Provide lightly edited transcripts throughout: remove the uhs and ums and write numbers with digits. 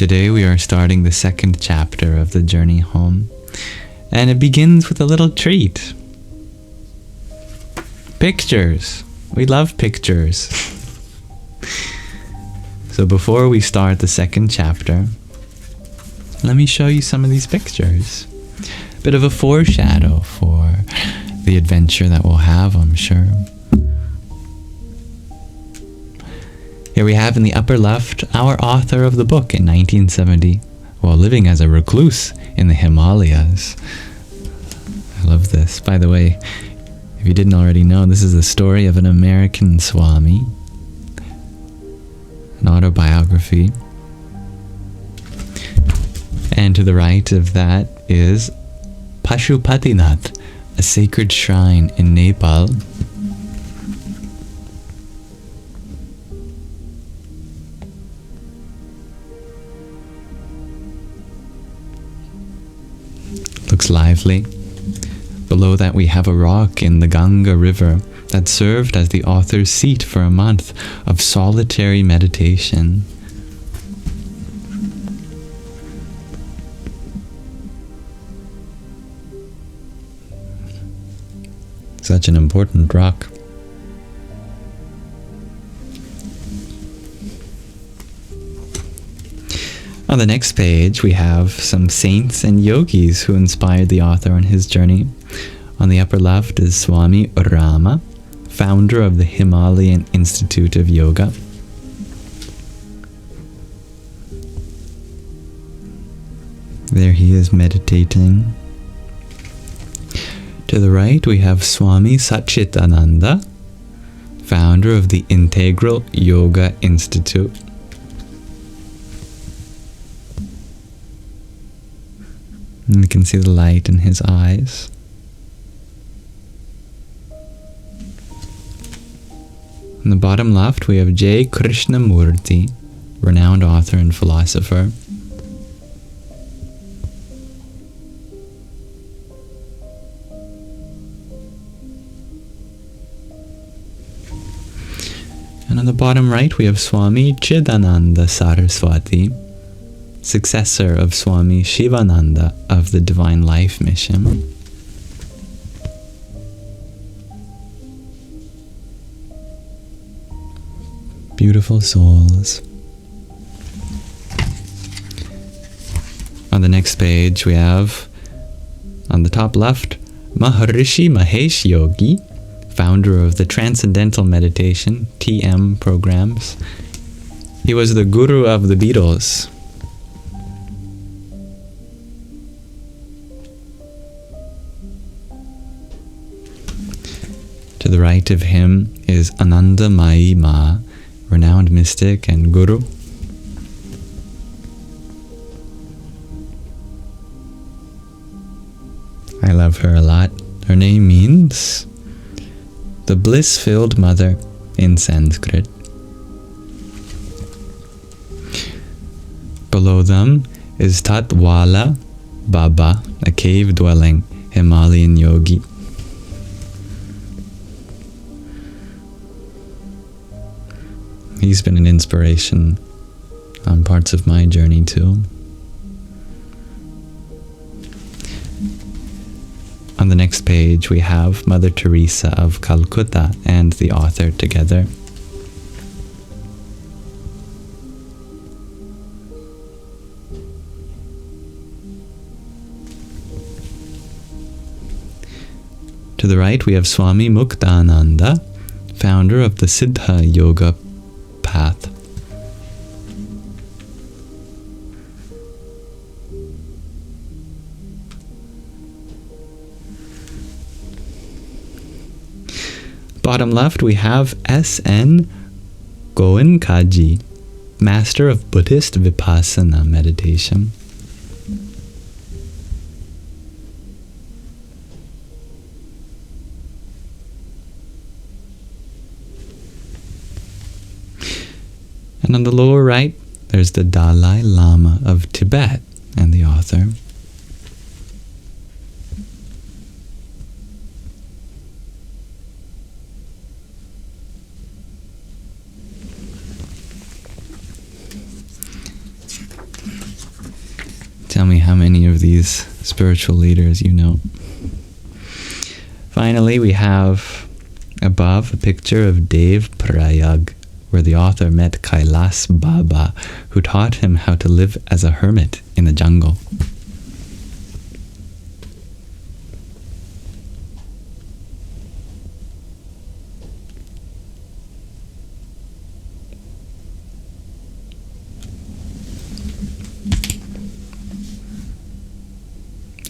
Today we are starting the second chapter of the journey home, and it begins with a little treat. Pictures. We love pictures. So before we start the second chapter, let me show you some of these pictures. Bit of a foreshadow for the adventure that we'll have, I'm sure. Here we have in the upper left our author of the book in 1970 while living as a recluse in the Himalayas. I love this. By the way, if you didn't already know, this is the story of an American Swami, an autobiography. And to the right of that is Pashupatinath, a sacred shrine in Nepal. Looks lively. Below that we have a rock in the Ganga River that served as the author's seat for a month of solitary meditation. Such an important rock. On the next page, we have some saints and yogis who inspired the author on his journey. On the upper left is Swami Rama, founder of the Himalayan Institute of Yoga. There he is meditating. To the right, we have Swami Satchitananda, founder of the Integral Yoga Institute. And you can see the light in his eyes. On the bottom left, we have J. Krishnamurti, renowned author and philosopher. And on the bottom right, we have Swami Chidananda Saraswati, successor of Swami Shivananda of the Divine Life Mission. Beautiful souls. On the next page we have, on the top left, Maharishi Mahesh Yogi, founder of the Transcendental Meditation, TM programs. He was the guru of the Beatles. To the right of him is Ananda Mayi Ma, renowned mystic and guru. I love her a lot. Her name means the bliss-filled mother in Sanskrit. Below them is Tatwala Baba, a cave-dwelling Himalayan yogi. He's been an inspiration on parts of my journey too. On the next page we have Mother Teresa of Calcutta and the author together. To the right we have Swami Muktananda, founder of the Siddha Yoga path. Bottom left we have S.N. Goenkaji, master of Buddhist Vipassana meditation. And on the lower right, there's the Dalai Lama of Tibet and the author. Tell me how many of these spiritual leaders you know. Finally, we have above a picture of Dev Prayag, where the author met Kailas Baba, who taught him how to live as a hermit in the jungle.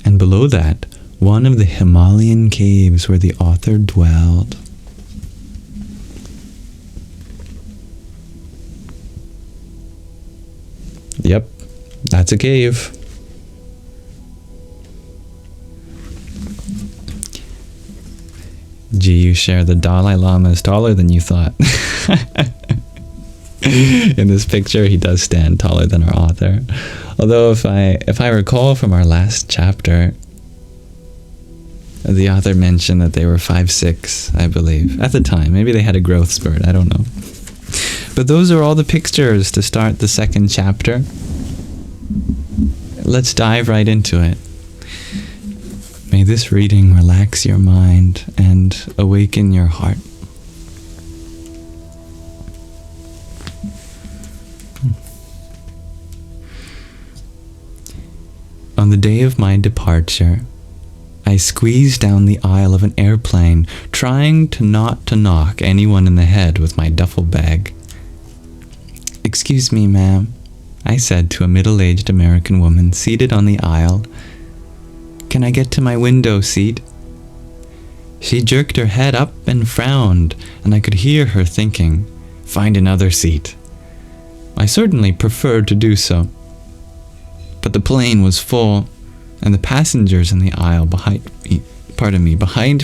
And below that, one of the Himalayan caves where the author dwelled. Yep, that's a cave. Gee, you share the Dalai Lama is taller than you thought. In this picture, he does stand taller than our author. Although if I recall from our last chapter, the author mentioned that they were 5'6", I believe, at the time. Maybe they had a growth spurt, I don't know. But those are all the pictures to start the second chapter. Let's dive right into it. May this reading relax your mind and awaken your heart. On the day of my departure, I squeezed down the aisle of an airplane, trying not to knock anyone in the head with my duffel bag. "Excuse me, ma'am," I said to a middle-aged American woman seated on the aisle. "Can I get to my window seat?" She jerked her head up and frowned, and I could hear her thinking, "Find another seat." I certainly preferred to do so. But the plane was full, and the passengers in the aisle behind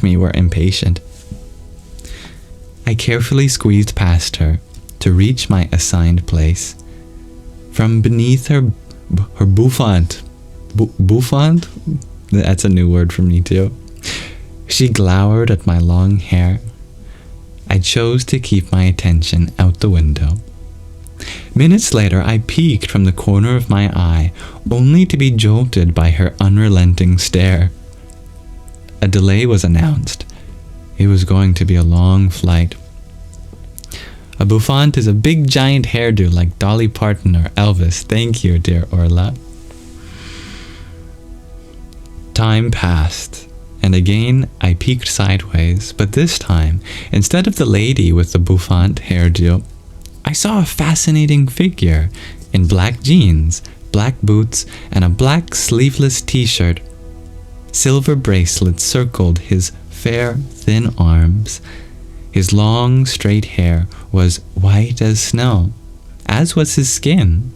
me were impatient. I carefully squeezed past her to reach my assigned place. From beneath her bouffant, bouffant? That's a new word for me too. She glowered at my long hair. I chose to keep my attention out the window. Minutes later, I peeked from the corner of my eye, only to be jolted by her unrelenting stare. A delay was announced. It was going to be a long flight. A bouffant is a big giant hairdo like Dolly Parton or Elvis. Thank you, dear Orla. Time passed, and again I peeked sideways, but this time, instead of the lady with the bouffant hairdo, I saw a fascinating figure in black jeans, black boots, and a black sleeveless t-shirt. Silver bracelets circled his fair, thin arms. His long, straight hair was white as snow, as was his skin.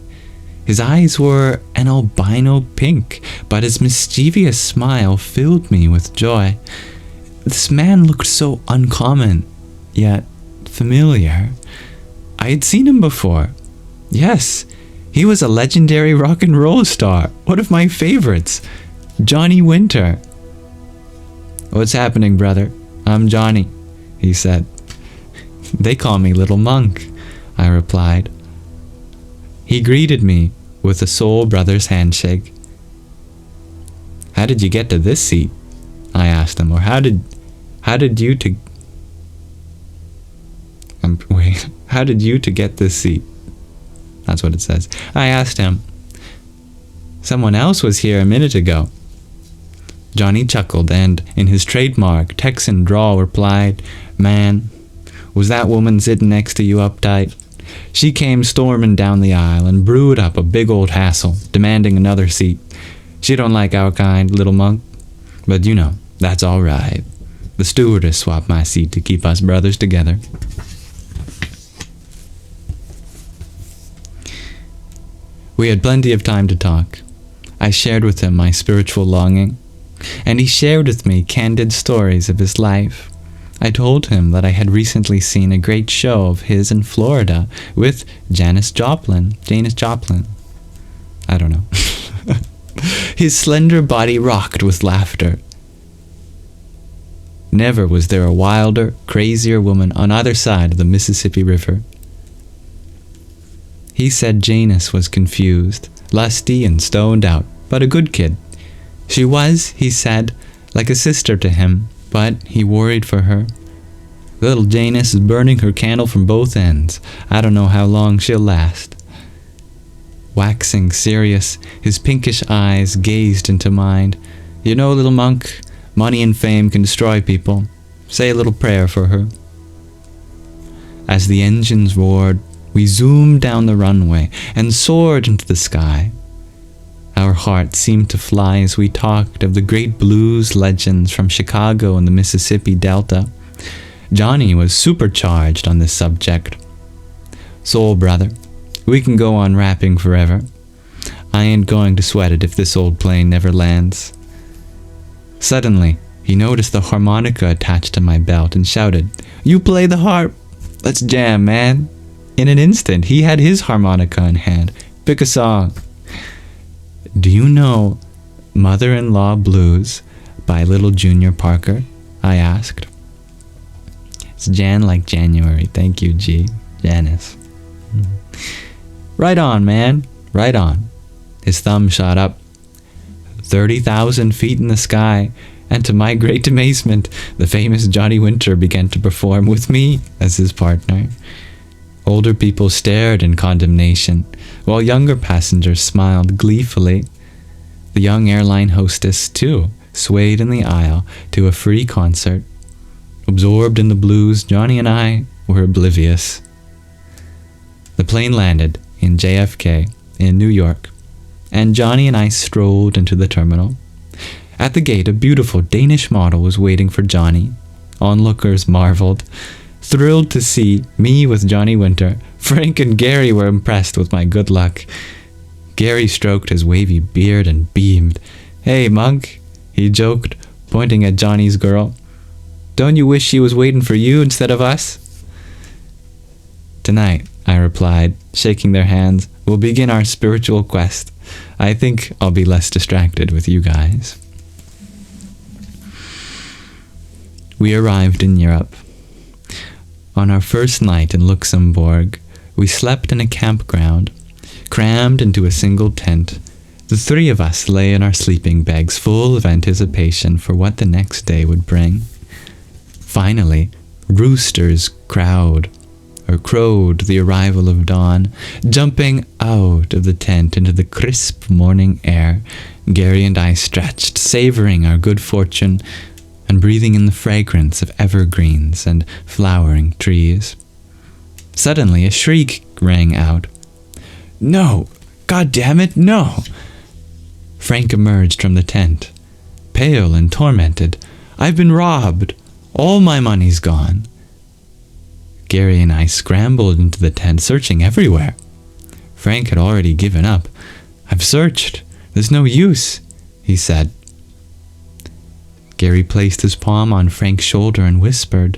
His eyes were an albino pink, but his mischievous smile filled me with joy. This man looked so uncommon, yet familiar. I had seen him before. Yes, he was a legendary rock and roll star, one of my favorites, Johnny Winter. "What's happening, brother? I'm Johnny," he said. "They call me Little Monk," I replied. He greeted me with a soul brother's handshake. "How did you get to this seat?" I asked him. Or how did you to get this seat? That's what it says. I asked him. "Someone else was here a minute ago." Johnny chuckled and, in his trademark Texan drawl, replied, "Man, was that woman sitting next to you uptight? She came storming down the aisle and brewed up a big old hassle, demanding another seat. She don't like our kind, Little Monk. But you know, that's all right. The stewardess swapped my seat to keep us brothers together." We had plenty of time to talk. I shared with him my spiritual longing, and he shared with me candid stories of his life. I told him that I had recently seen a great show of his in Florida with Janis Joplin. I don't know. His slender body rocked with laughter. Never was there a wilder, crazier woman on either side of the Mississippi River. He said Janus was confused, lusty, and stoned out, but a good kid. She was, he said, like a sister to him, but he worried for her. Little Janus is burning her candle from both ends. I don't know how long she'll last. Waxing serious, his pinkish eyes gazed into mine. You know, little monk, money and fame can destroy people. Say a little prayer for her. As the engines roared, we zoomed down the runway and soared into the sky. Our hearts seemed to fly as we talked of the great blues legends from Chicago and the Mississippi Delta. Johnny was supercharged on this subject. Soul brother, we can go on rapping forever. I ain't going to sweat it if this old plane never lands. Suddenly, he noticed the harmonica attached to my belt and shouted, You play the harp! Let's jam, man! In an instant, he had his harmonica in hand. Pick a song. Do you know Mother-in-Law Blues by Little Junior Parker? I asked. It's Jan like January. Thank you, G. Janice. Right on, man. Right on. His thumb shot up. 30,000 feet in the sky, and to my great amazement, the famous Johnny Winter began to perform with me as his partner. Older people stared in condemnation, while younger passengers smiled gleefully. The young airline hostess, too, swayed in the aisle to a free concert. Absorbed in the blues, Johnny and I were oblivious. The plane landed in JFK in New York, and Johnny and I strolled into the terminal. At the gate, a beautiful Danish model was waiting for Johnny. Onlookers marveled. Thrilled to see me with Johnny Winter, Frank and Gary were impressed with my good luck. Gary stroked his wavy beard and beamed. Hey, monk, he joked, pointing at Johnny's girl. Don't you wish she was waiting for you instead of us? Tonight, I replied, shaking their hands, we'll begin our spiritual quest. I think I'll be less distracted with you guys. We arrived in Europe. On our first night in Luxembourg, we slept in a campground, crammed into a single tent. The three of us lay in our sleeping bags, full of anticipation for what the next day would bring. Finally, roosters crowed the arrival of dawn. Jumping out of the tent into the crisp morning air, Gary and I stretched, savoring our good fortune and breathing in the fragrance of evergreens and flowering trees. Suddenly, a shriek rang out. No! God damn it, no! Frank emerged from the tent, pale and tormented. I've been robbed. All my money's gone. Gary and I scrambled into the tent, searching everywhere. Frank had already given up. I've searched. There's no use, he said. Gary placed his palm on Frank's shoulder and whispered,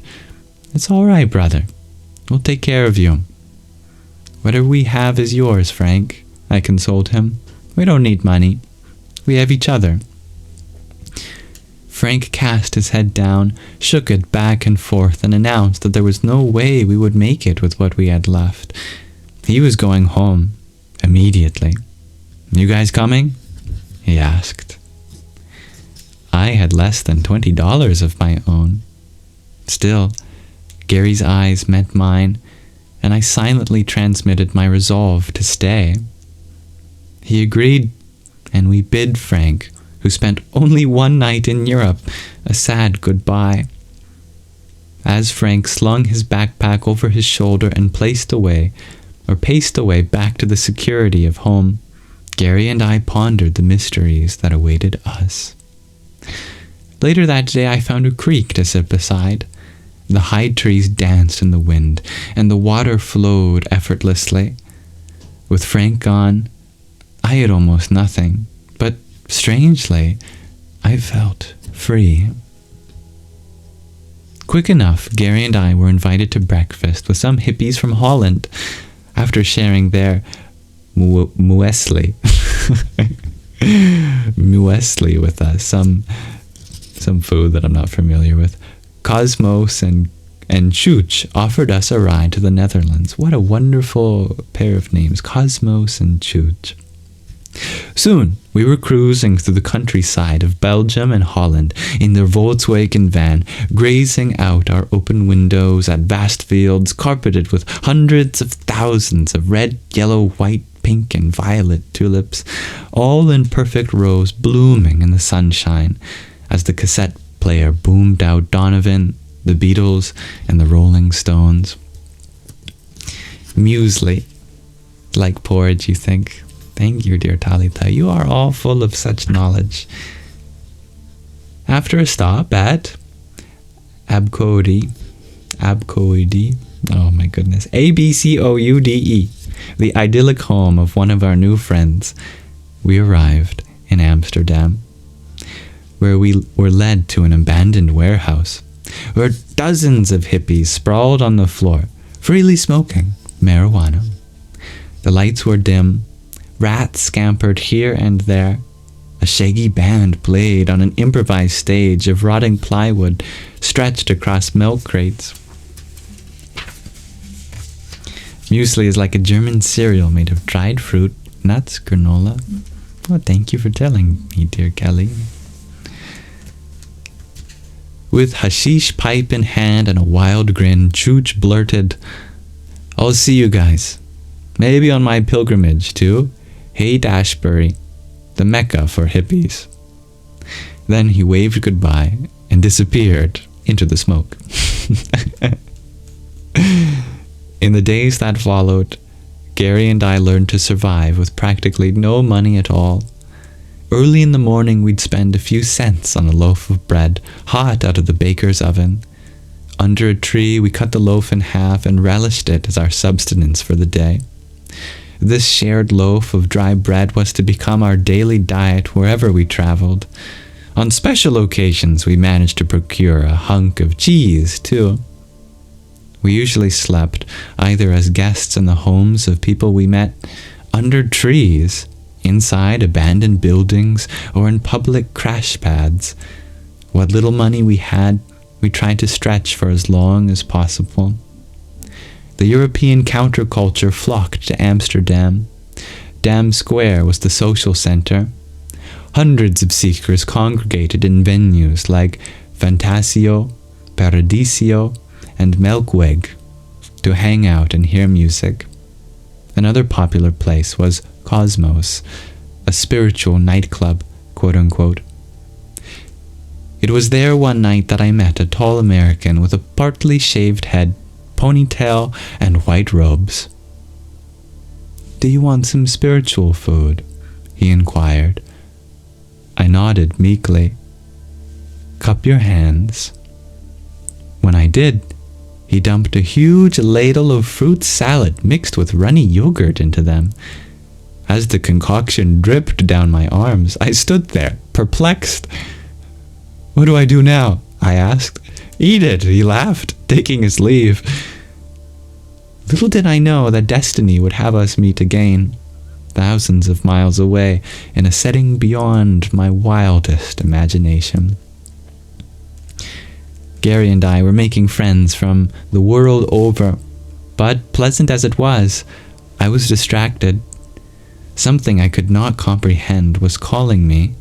It's all right, brother. We'll take care of you. Whatever we have is yours, Frank, I consoled him. We don't need money. We have each other. Frank cast his head down, shook it back and forth, and announced that there was no way we would make it with what we had left. He was going home immediately. You guys coming? He asked. I had less than $20 of my own. Still, Gary's eyes met mine, and I silently transmitted my resolve to stay. He agreed, and we bid Frank, who spent only one night in Europe, a sad goodbye. As Frank slung his backpack over his shoulder and paced away back to the security of home, Gary and I pondered the mysteries that awaited us. Later that day, I found a creek to sit beside. The high trees danced in the wind, and the water flowed effortlessly. With Frank gone, I had almost nothing, but strangely, I felt free. Quick enough, Gary and I were invited to breakfast with some hippies from Holland. After sharing their muesli with us, some food that I'm not familiar with, Cosmos and Chooch offered us a ride to the Netherlands. What a wonderful pair of names, Cosmos and Chooch. Soon, we were cruising through the countryside of Belgium and Holland in their Volkswagen van, grazing out our open windows at vast fields carpeted with hundreds of thousands of red, yellow, white, pink, and violet tulips, all in perfect rows blooming in the sunshine, as the cassette player boomed out Donovan, the Beatles, and the Rolling Stones. Muesli, like porridge, you think? Thank you, dear Talitha. You are all full of such knowledge. After a stop at Abcoude, oh my goodness, Abcoude, the idyllic home of one of our new friends, we arrived in Amsterdam, where we were led to an abandoned warehouse, where dozens of hippies sprawled on the floor, freely smoking marijuana. The lights were dim, rats scampered here and there, a shaggy band played on an improvised stage of rotting plywood stretched across milk crates. Muesli is like a German cereal made of dried fruit, nuts, granola. Oh, thank you for telling me, dear Kelly. With hashish pipe in hand and a wild grin, Chooch blurted, "I'll see you guys. Maybe on my pilgrimage to Haight-Ashbury, the Mecca for hippies." Then he waved goodbye and disappeared into the smoke. In the days that followed, Gary and I learned to survive with practically no money at all. Early in the morning, we'd spend a few cents on a loaf of bread, hot out of the baker's oven. Under a tree, we cut the loaf in half and relished it as our subsistence for the day. This shared loaf of dry bread was to become our daily diet wherever we traveled. On special occasions, we managed to procure a hunk of cheese, too. We usually slept either as guests in the homes of people we met, under trees, inside abandoned buildings, or in public crash pads. What little money we had, we tried to stretch for as long as possible. The European counterculture flocked to Amsterdam. Dam Square was the social center. Hundreds of seekers congregated in venues like Fantasio, Paradiso, and Melkweg to hang out and hear music. Another popular place was Cosmos, a spiritual nightclub, quote-unquote. It was there one night that I met a tall American with a partly shaved head, ponytail, and white robes. "Do you want some spiritual food?" he inquired. I nodded meekly. "Cup your hands." When I did, he dumped a huge ladle of fruit salad mixed with runny yogurt into them. As the concoction dripped down my arms, I stood there, perplexed. "What do I do now?" I asked. "Eat it," he laughed, taking his leave. Little did I know that destiny would have us meet again, thousands of miles away, in a setting beyond my wildest imagination. Gary and I were making friends from the world over, but pleasant as it was, I was distracted. Something I could not comprehend was calling me.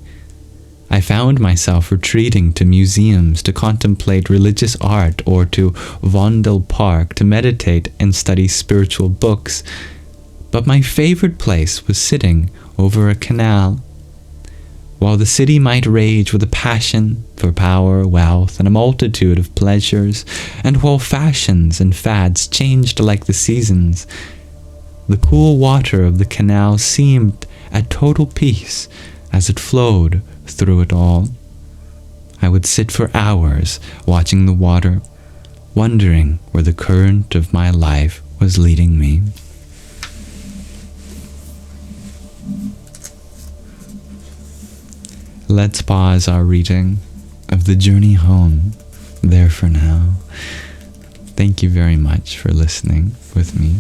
I found myself retreating to museums to contemplate religious art or to Vondel Park to meditate and study spiritual books, but my favorite place was sitting over a canal. While the city might rage with a passion for power, wealth, and a multitude of pleasures, and while fashions and fads changed like the seasons, the cool water of the canal seemed at total peace as it flowed through it all. I would sit for hours watching the water, wondering where the current of my life was leading me. Let's pause our reading of The Journey Home there for now. Thank you very much for listening with me.